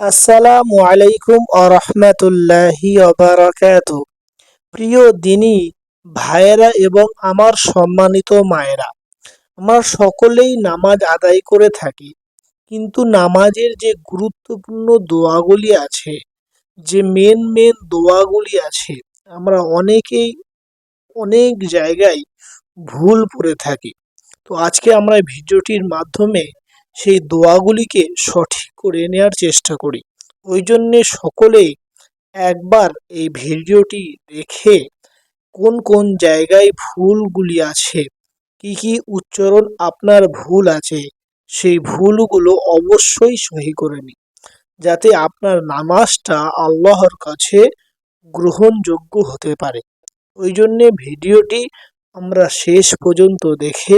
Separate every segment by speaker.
Speaker 1: আসসালামু আলাইকুম আরহামাতুল্লাহি ওয়াবারাকাতু। প্রিয় দিনী ভাইয়েরা এবং আমার সম্মানিত মায়েরা, আমরা সকলেই নামাজ আদায় করে থাকি, কিন্তু নামাজের যে গুরুত্বপূর্ণ দোয়াগুলি আছে, যে মেন দোয়াগুলি আছে, আমরা অনেকেই অনেক জায়গায় ভুল করে থাকি। তো আজকে আমরা এই ভিডিওটির মাধ্যমে সেই দোয়াগুলিকে সঠিক করে নেওয়ার চেষ্টা করি। ওই জন্যে সকলেই একবার এই ভিডিওটি দেখে কোন কোন জায়গায় ভুলগুলি আছে, কি কি উচ্চারণ আপনার ভুল আছে, সেই ভুলগুলো অবশ্যই সহি করে নিন, যাতে আপনার নামাজটা আল্লাহর কাছে গ্রহণযোগ্য হতে পারে। ওই জন্যে ভিডিওটি আমরা শেষ পর্যন্ত দেখে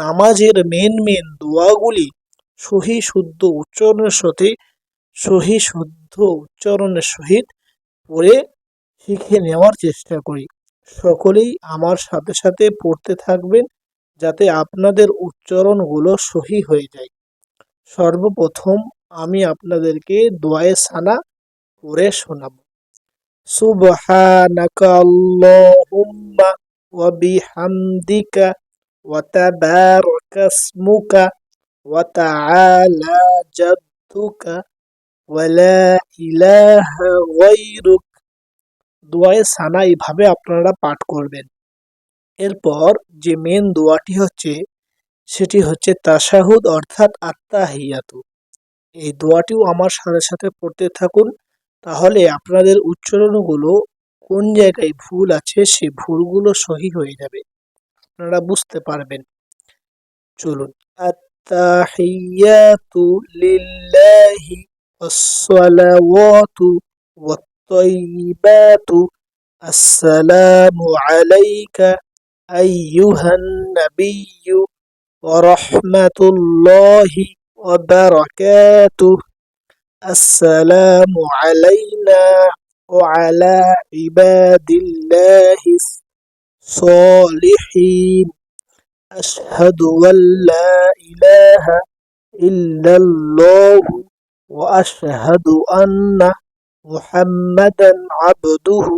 Speaker 1: নামাজের মেন দোয়াগুলি সহি শুদ্ধ উচ্চারণের সাথে সহিত পড়ে শিখে নেওয়ার চেষ্টা করি। সকলেই আমার সাথে সাথে পড়তে থাকবেন, যাতে আপনাদের উচ্চারণগুলো সহি হয়ে যায়। সর্বপ্রথম আমি আপনাদেরকে দোয়ায়ে সানা পড়ে শোনাব। সুবহানাকা আল্লাহুম্মা ওয়া বিহামদিকা ওয়া তাবারাকা ইসমুকা ওয়া তাআলা জাদ্দুকা ওয়া লা ইলাহা গায়রুক। দোয়ায়ে সানা এইভাবে আপনারা পাঠ করবেন। এরপর যে মেন দোয়াটি হচ্ছে, সেটি হচ্ছে তাশাহুদ অর্থাৎ আত্তাহিয়াতু। এই দোয়াটিও আমার সাথে সাথে পড়তে থাকুন, তাহলে আপনাদের উচ্চারণগুলো কোন জায়গায় ভুল আছে সেই ভুলগুলো সহি হয়ে যাবে, আপনারা বুঝতে পারবেন। চলুন। আত্তাহিয়াতু লিল্লাহি ওয়াসসালাওয়াতু ওয়াত-তাইয়্যিবাতু আসসালামু আলাইকা আইয়ুহান নাবিয়্যু ওয়া রাহমাতুল্লাহি ওয়া বারাকাতুহু। আসসালামু আলাইনা ওয়া আলা ইবাদিল্লাহিস সলিহিন। আশহাদু আল্লা ইলাহা ইল্লাল্লাহু ওয়া আশহাদু আন্না মুহাম্মাদান আবদুহু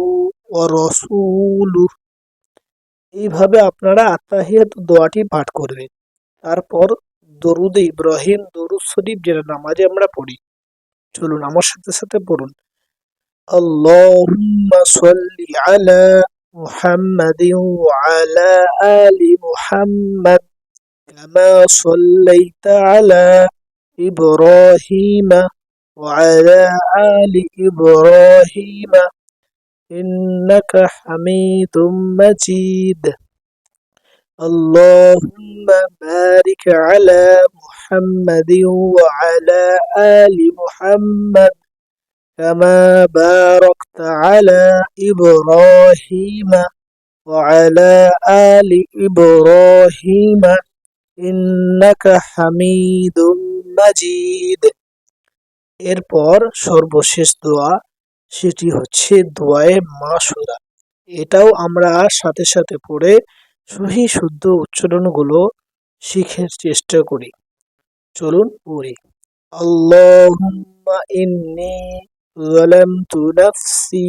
Speaker 1: ওয়া রাসূলুহু। এইভাবে আপনারা আত্তাহিয়াতু দোয়াটি পাঠ করবেন। তারপর দরুদ ইব্রাহিম, দরুদ শরীফ যেটা নামাজে আমরা পড়ি, চলুন আমার সাথে সাথে পড়ুন। আল্লাহুম্মা সাল্লি আলা মুহাম্মাদিন ওয়া আলা আলি মুহাম্মাদ কামা সাল্লাইতা আলা ইব্রাহিমা ওয়া আলা আলি ইব্রাহিমা ইন্নাকা হামিদুম মাজিদ। اللهم بارك على محمد وعلى آل محمد كما باركت على إبراهيم وعلى آل إبراهيم إنك حميد مجيد। এরপর সর্বশেষ দোয়া, সেটি হচ্ছে দোয়ায়ে মাসুরা। এটাও আমরা সাথে সাথে পড়ে সহি শুদ্ধ উচ্চারণগুলো শিখে চেষ্টা করি। চলুন পড়ি। আল্লাহুম্মা ইন্নী যালামতু নাফসি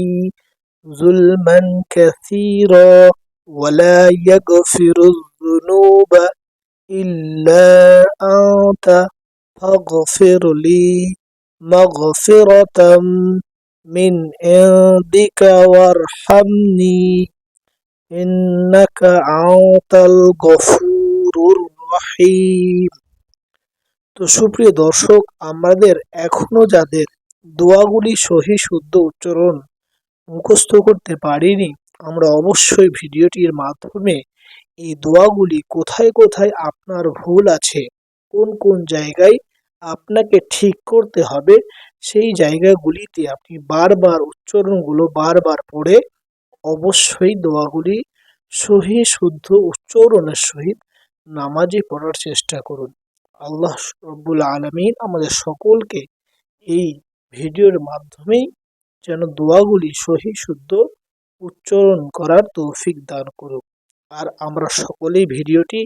Speaker 1: যুলমান কাসীরা ওয়া লা ইয়াগফিরুয যুনুবা ইল্লা আনতা ফাগফিরলি মাগফিরাতাম মিন ইনদিকা ওয়ারহামনি ইন্নাকা আনতাল গফুরুর রহিম। তো সুপ্রিয় দর্শক, আমাদের এখনো যাদের দোয়াগুলি সহি শুদ্ধ উচ্চারণ মুখস্থ করতে পারিনি, আমরা অবশ্যই ভিডিওটির মাধ্যমে এই দোয়াগুলি কোথায় কোথায় আপনার ভুল আছে, কোন কোন জায়গায় আপনাকে ঠিক করতে হবে, সেই জায়গাগুলিতে আপনি বারবার উচ্চারণগুলো বারবার পড়ে অবশ্যই দোয়াগুলি সহি শুদ্ধ উচ্চারণের সহিত নামাজে পড়ার চেষ্টা করুন। আল্লাহ রব্বুল আলামিন আমাদের সকলকে এই ভিডিওর মাধ্যমেই যেন দোয়াগুলি সহি শুদ্ধ উচ্চারণ করার তৌফিক দান করুক। আর আমরা সকলেই ভিডিওটি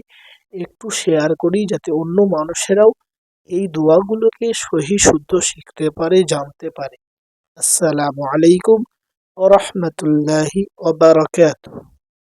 Speaker 1: একটু শেয়ার করি, যাতে অন্য মানুষেরাও এই দোয়াগুলোকে সহি শুদ্ধ শিখতে পারে, জানতে পারে। আসসালামু আলাইকুম ওয়া রাহমাতুল্লাহি ওয়া বারাকাতুহু।